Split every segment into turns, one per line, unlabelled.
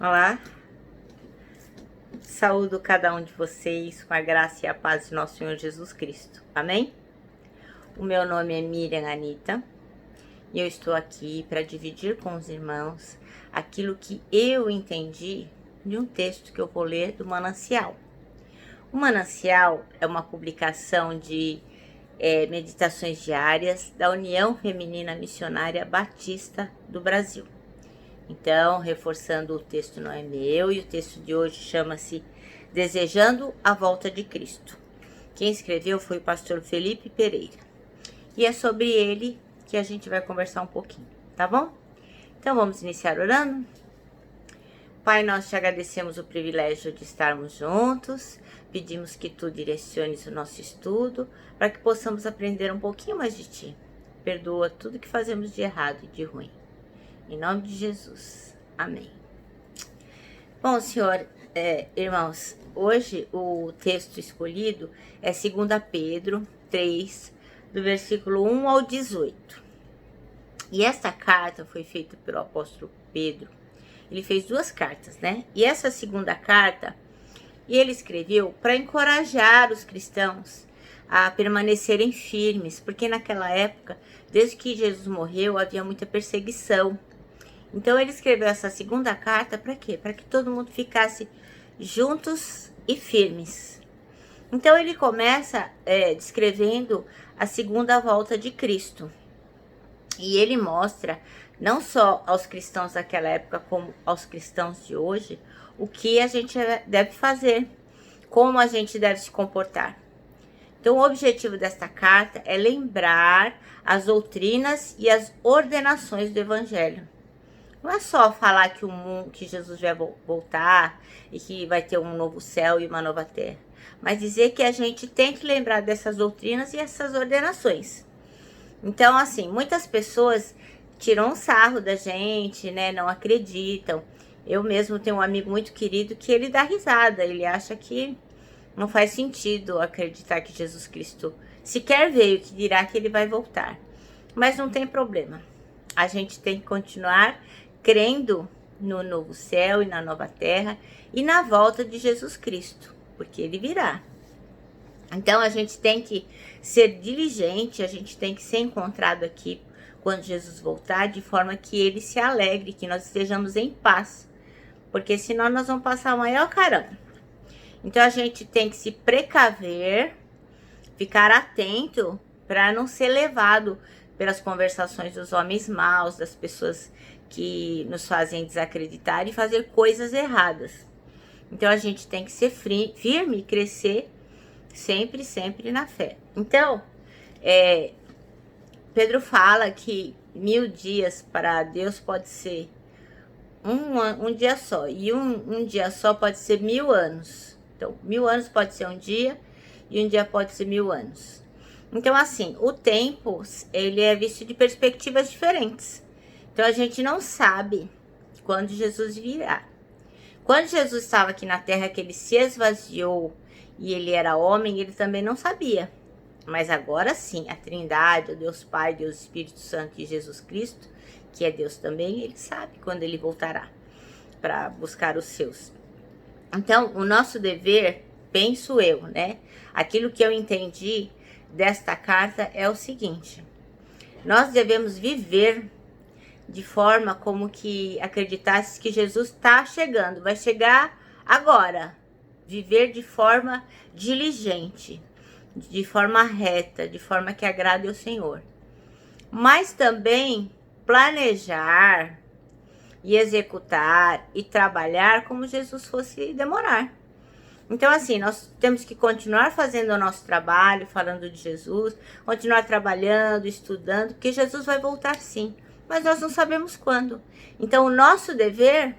Olá, saúdo cada um de vocês com a graça e a paz de nosso Senhor Jesus Cristo. Amém? O meu nome é Miriam Anita e eu estou aqui para dividir com os irmãos aquilo que eu entendi de um texto que eu vou ler do Manancial. O Manancial é uma publicação de meditações diárias da União Feminina Missionária Batista do Brasil. Então, reforçando, o texto não é meu e o texto de hoje chama-se Desejando a Volta de Cristo. Quem escreveu foi o pastor Felipe Pereira. E é sobre ele que a gente vai conversar um pouquinho, tá bom? Então, vamos iniciar orando? Pai, nós te agradecemos o privilégio de estarmos juntos. Pedimos que tu direciones o nosso estudo para que possamos aprender um pouquinho mais de ti. Perdoa tudo que fazemos de errado e de ruim. Em nome de Jesus. Amém. Bom, Senhor, irmãos, hoje o texto escolhido é 2 Pedro 3, do versículo 1 ao 18. E esta carta foi feita pelo apóstolo Pedro. Ele fez 2 cartas, né? E essa segunda carta, ele escreveu para encorajar os cristãos a permanecerem firmes, porque naquela época, desde que Jesus morreu, havia muita perseguição. Então ele escreveu essa segunda carta para quê? Para que todo mundo ficasse juntos e firmes. Então ele começa descrevendo a segunda volta de Cristo. E ele mostra, não só aos cristãos daquela época, como aos cristãos de hoje, o que a gente deve fazer, como a gente deve se comportar. Então o objetivo desta carta é lembrar as doutrinas e as ordenações do Evangelho. Não é só falar que Jesus vai voltar e que vai ter um novo céu e uma nova terra, mas dizer que a gente tem que lembrar dessas doutrinas e essas ordenações. Então, assim, muitas pessoas tiram um sarro da gente, né? Não acreditam. Eu mesmo tenho um amigo muito querido que ele dá risada, ele acha que não faz sentido acreditar que Jesus Cristo sequer veio, que dirá que ele vai voltar. Mas não tem problema. A gente tem que continuar crendo no novo céu e na nova terra e na volta de Jesus Cristo, porque ele virá. Então a gente tem que ser diligente, a gente tem que ser encontrado aqui quando Jesus voltar, de forma que ele se alegre, que nós estejamos em paz, porque senão nós vamos passar o maior caramba. Então a gente tem que se precaver, ficar atento para não ser levado pelas conversações dos homens maus, das pessoas que nos fazem desacreditar e fazer coisas erradas. Então a gente tem que ser firme e crescer sempre, sempre na fé. Então, Pedro fala que 1000 dias para Deus pode ser um dia só, e um dia só pode ser 1000 anos. Então, 1000 anos pode ser um dia, e um dia pode ser 1000 anos. Então, assim, o tempo, ele é visto de perspectivas diferentes. Então, a gente não sabe quando Jesus virá. Quando Jesus estava aqui na terra, que ele se esvaziou e ele era homem, ele também não sabia. Mas agora sim, a Trindade, o Deus Pai, Deus Espírito Santo e Jesus Cristo, que é Deus também, ele sabe quando ele voltará para buscar os seus. Então, o nosso dever, penso eu, né? Aquilo que eu entendi desta carta é o seguinte: nós devemos viver de forma como que acreditasse que Jesus está chegando, vai chegar agora. Viver de forma diligente, de forma reta, de forma que agrade ao Senhor. Mas também planejar e executar e trabalhar como Jesus fosse demorar. Então, assim, nós temos que continuar fazendo o nosso trabalho, falando de Jesus, continuar trabalhando, estudando, porque Jesus vai voltar sim, mas nós não sabemos quando. Então, o nosso dever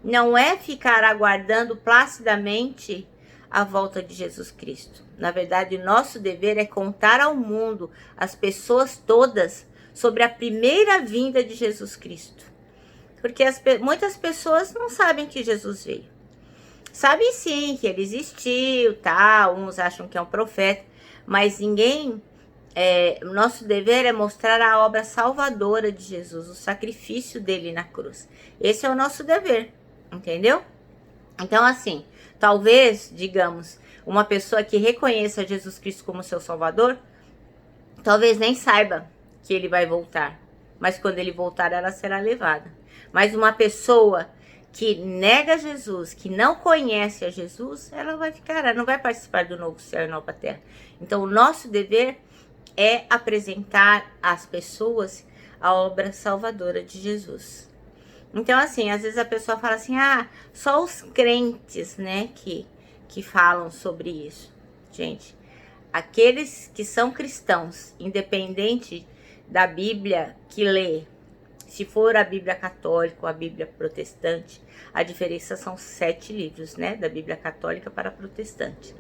não é ficar aguardando placidamente a volta de Jesus Cristo. Na verdade, o nosso dever é contar ao mundo, às pessoas todas, sobre a primeira vinda de Jesus Cristo. Porque muitas pessoas não sabem que Jesus veio. Sabem sim que ele existiu, tal, uns acham que é um profeta, mas ninguém nosso dever é mostrar a obra salvadora de Jesus, o sacrifício dele na cruz. Esse é o nosso dever. Entendeu? Então, assim, talvez, digamos, uma pessoa que reconheça Jesus Cristo como seu Salvador, talvez nem saiba que ele vai voltar. Mas quando ele voltar, ela será levada. Mas uma pessoa que nega Jesus, que não conhece a Jesus, ela vai ficar, ela não vai participar do novo céu e nova terra. Então, o nosso dever é apresentar às pessoas a obra salvadora de Jesus. Então, assim, às vezes a pessoa fala assim, só os crentes, né, que falam sobre isso. Gente, aqueles que são cristãos, independente da Bíblia que lê, se for a Bíblia católica ou a Bíblia protestante, a diferença são 7 livros, né? Da Bíblia católica para a protestante.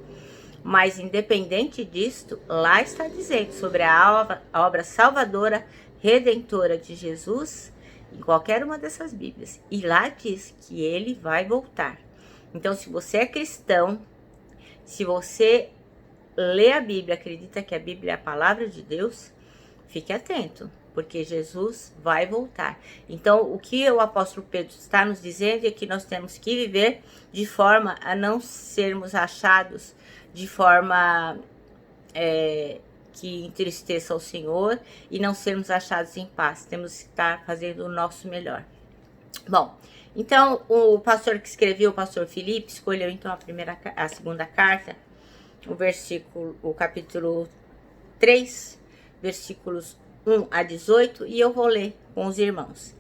Mas independente disto, lá está dizendo sobre a obra salvadora, redentora de Jesus, em qualquer uma dessas Bíblias. E lá diz que ele vai voltar. Então, se você é cristão, se você lê a Bíblia, acredita que a Bíblia é a palavra de Deus, fique atento, porque Jesus vai voltar. Então, o que o apóstolo Pedro está nos dizendo é que nós temos que viver de forma a não sermos achados de forma que entristeça o Senhor e não sermos achados em paz. Temos que estar fazendo o nosso melhor. Bom, então o pastor que escreveu, o pastor Felipe, escolheu então a segunda carta, o capítulo 3, versículos 1 a 18, e eu vou ler com os irmãos.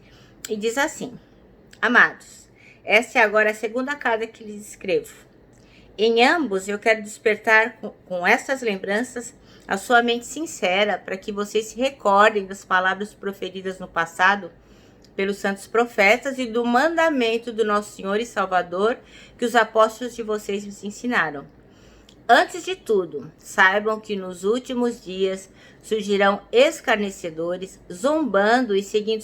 E diz assim: Amados, essa é agora a segunda carta que lhes escrevo. Em ambos eu quero despertar com estas lembranças a sua mente sincera, para que vocês se recordem das palavras proferidas no passado pelos santos profetas e do mandamento do nosso Senhor e Salvador que os apóstolos de vocês nos ensinaram. Antes de tudo, saibam que nos últimos dias surgirão escarnecedores, zombando e seguindo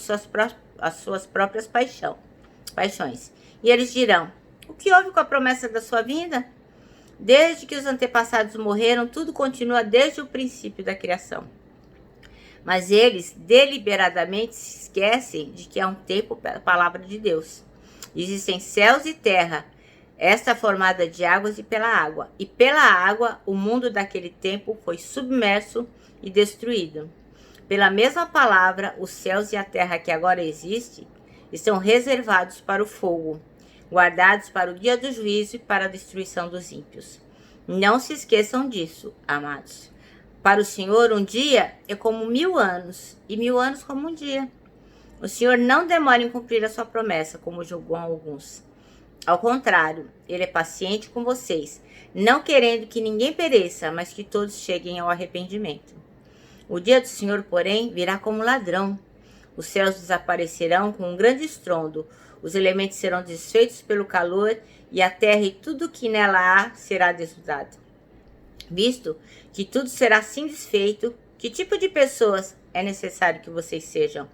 as suas próprias paixões. E eles dirão: o que houve com a promessa da sua vinda? Desde que os antepassados morreram, tudo continua desde o princípio da criação. Mas eles deliberadamente se esquecem de que há um tempo para a palavra de Deus. Existem céus e terra, esta formada de águas e pela água. E pela água, o mundo daquele tempo foi submerso e destruído. Pela mesma palavra, os céus e a terra que agora existem estão reservados para o fogo, guardados para o dia do juízo e para a destruição dos ímpios. Não se esqueçam disso, amados. Para o Senhor, um dia é como 1000 anos, e 1000 anos como um dia. O Senhor não demora em cumprir a sua promessa, como julgou alguns. Ao contrário, ele é paciente com vocês, não querendo que ninguém pereça, mas que todos cheguem ao arrependimento. O dia do Senhor, porém, virá como ladrão. Os céus desaparecerão com um grande estrondo, os elementos serão desfeitos pelo calor, e a terra e tudo que nela há será desolado. Visto que tudo será assim desfeito, que tipo de pessoas é necessário que vocês sejam?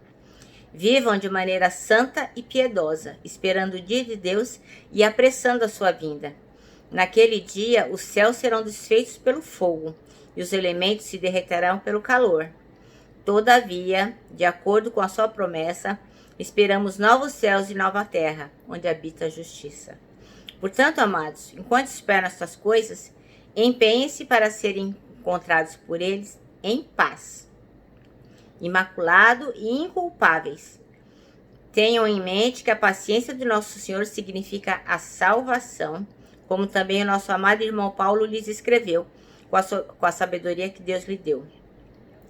Vivam de maneira santa e piedosa, esperando o dia de Deus e apressando a sua vinda. Naquele dia, os céus serão desfeitos pelo fogo, e os elementos se derreterão pelo calor. Todavia, de acordo com a sua promessa, esperamos novos céus e nova terra, onde habita a justiça. Portanto, amados, enquanto esperam estas coisas, empenhem-se para serem encontrados por eles em paz, imaculado e inculpáveis. Tenham em mente que a paciência do nosso Senhor significa a salvação, como também o nosso amado irmão Paulo lhes escreveu, com a sabedoria que Deus lhe deu.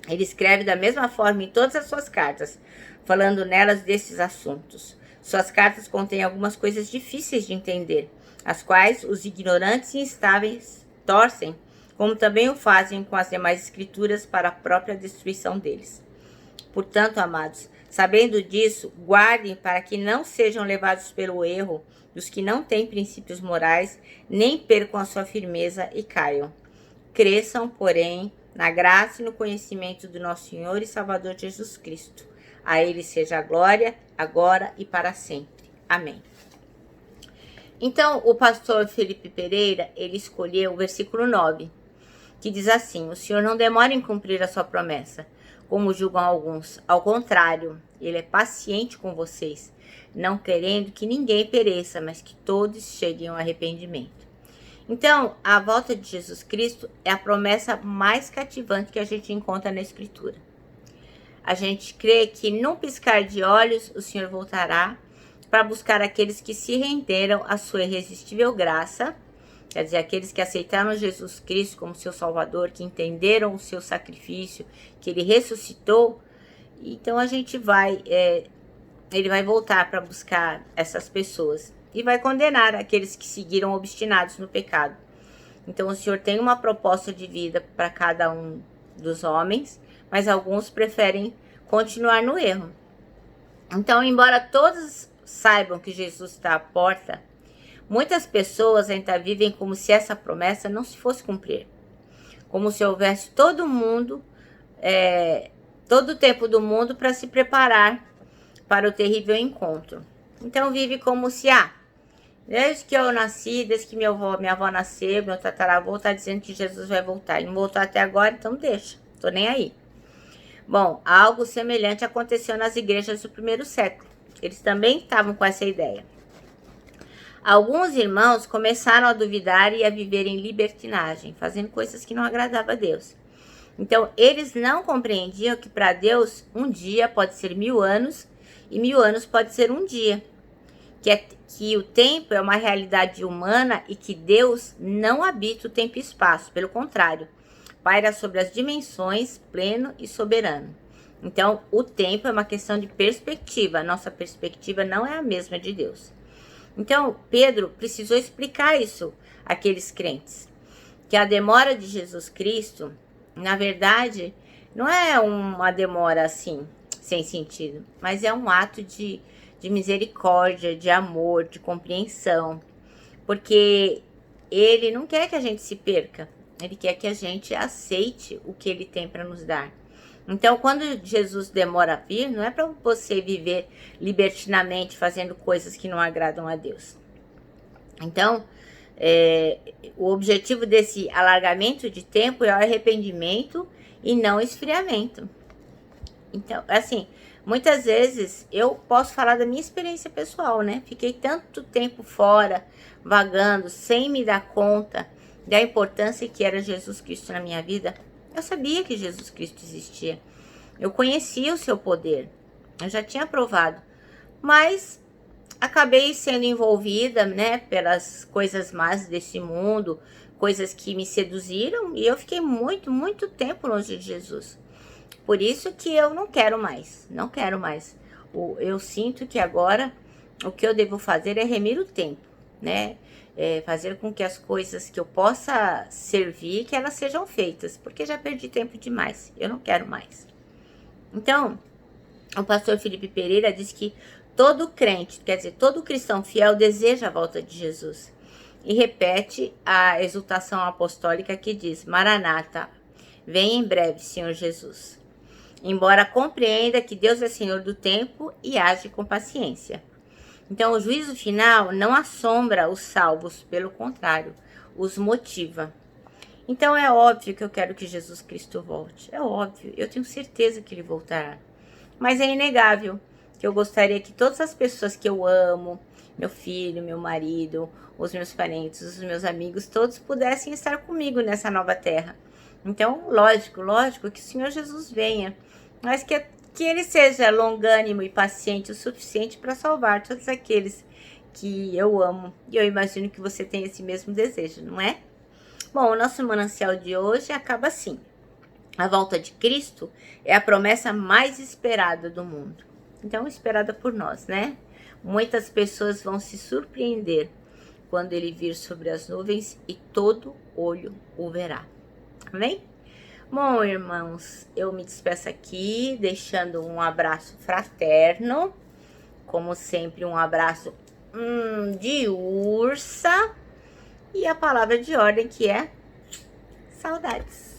Ele escreve da mesma forma em todas as suas cartas, falando nelas desses assuntos. Suas cartas contêm algumas coisas difíceis de entender, as quais os ignorantes e instáveis torcem, como também o fazem com as demais escrituras para a própria destruição deles. Portanto, amados, sabendo disso, guardem para que não sejam levados pelo erro dos que não têm princípios morais, nem percam a sua firmeza e caiam. Cresçam, porém, na graça e no conhecimento do nosso Senhor e Salvador Jesus Cristo. A Ele seja a glória, agora e para sempre. Amém. Então, o pastor Felipe Pereira, ele escolheu o versículo 9, que diz assim: o Senhor não demora em cumprir a sua promessa, como julgam alguns. Ao contrário, ele é paciente com vocês, não querendo que ninguém pereça, mas que todos cheguem ao arrependimento. Então, a volta de Jesus Cristo é a promessa mais cativante que a gente encontra na Escritura. A gente crê que num piscar de olhos o Senhor voltará para buscar aqueles que se renderam à sua irresistível graça, quer dizer, aqueles que aceitaram Jesus Cristo como seu Salvador, que entenderam o seu sacrifício, que Ele ressuscitou. Então a gente Ele vai voltar para buscar essas pessoas e vai condenar aqueles que seguiram obstinados no pecado. Então o Senhor tem uma proposta de vida para cada um dos homens, mas alguns preferem continuar no erro. Então, embora todos saibam que Jesus está à porta, muitas pessoas ainda vivem como se essa promessa não se fosse cumprir. Como se houvesse todo o tempo do mundo para se preparar para o terrível encontro. Então vive como se, desde que eu nasci, desde que minha avó nasceu, meu tataravô está dizendo que Jesus vai voltar. Ele não voltou até agora, então deixa, tô nem aí. Bom, algo semelhante aconteceu nas igrejas do primeiro século. Eles também estavam com essa ideia. Alguns irmãos começaram a duvidar e a viver em libertinagem, fazendo coisas que não agradavam a Deus. Então, eles não compreendiam que para Deus um dia pode ser 1000 anos e 1000 anos pode ser um dia. Que o tempo é uma realidade humana e que Deus não habita o tempo e espaço, pelo contrário, paira sobre as dimensões, pleno e soberano. Então, o tempo é uma questão de perspectiva. A nossa perspectiva não é a mesma de Deus. Então, Pedro precisou explicar isso àqueles crentes. Que a demora de Jesus Cristo, na verdade, não é uma demora assim, sem sentido. Mas é um ato de misericórdia, de amor, de compreensão. Porque Ele não quer que a gente se perca. Ele quer que a gente aceite o que Ele tem para nos dar. Então, quando Jesus demora a vir, não é para você viver libertinamente, fazendo coisas que não agradam a Deus. Então, o objetivo desse alargamento de tempo é o arrependimento e não esfriamento. Então, assim, muitas vezes eu posso falar da minha experiência pessoal, né? Fiquei tanto tempo fora, vagando, sem me dar conta da importância que era Jesus Cristo na minha vida. Eu sabia que Jesus Cristo existia. Eu conhecia o seu poder. Eu já tinha provado. Mas acabei sendo envolvida, né, pelas coisas más desse mundo, coisas que me seduziram, e eu fiquei muito, muito tempo longe de Jesus. Por isso que eu não quero mais. Não quero mais. Eu sinto que agora o que eu devo fazer é remir o tempo, né? Fazer com que as coisas que eu possa servir, que elas sejam feitas, porque já perdi tempo demais, eu não quero mais. Então, o pastor Felipe Pereira diz que todo crente, quer dizer, todo cristão fiel deseja a volta de Jesus. E repete a exultação apostólica que diz: Maranata, vem em breve, Senhor Jesus. Embora compreenda que Deus é Senhor do tempo e age com paciência. Então, o juízo final não assombra os salvos, pelo contrário, os motiva. Então, é óbvio que eu quero que Jesus Cristo volte. É óbvio, eu tenho certeza que Ele voltará. Mas é inegável que eu gostaria que todas as pessoas que eu amo, meu filho, meu marido, os meus parentes, os meus amigos, todos pudessem estar comigo nessa nova terra. Então, lógico que o Senhor Jesus venha, mas que Ele seja longânimo e paciente o suficiente para salvar todos aqueles que eu amo. E eu imagino que você tem esse mesmo desejo, não é? Bom, o nosso manancial de hoje acaba assim. A volta de Cristo é a promessa mais esperada do mundo. Então, esperada por nós, né? Muitas pessoas vão se surpreender quando Ele vir sobre as nuvens e todo olho o verá. Amém? Bom, irmãos, eu me despeço aqui, deixando um abraço fraterno. Como sempre, um abraço de ursa. E a palavra de ordem que é saudades.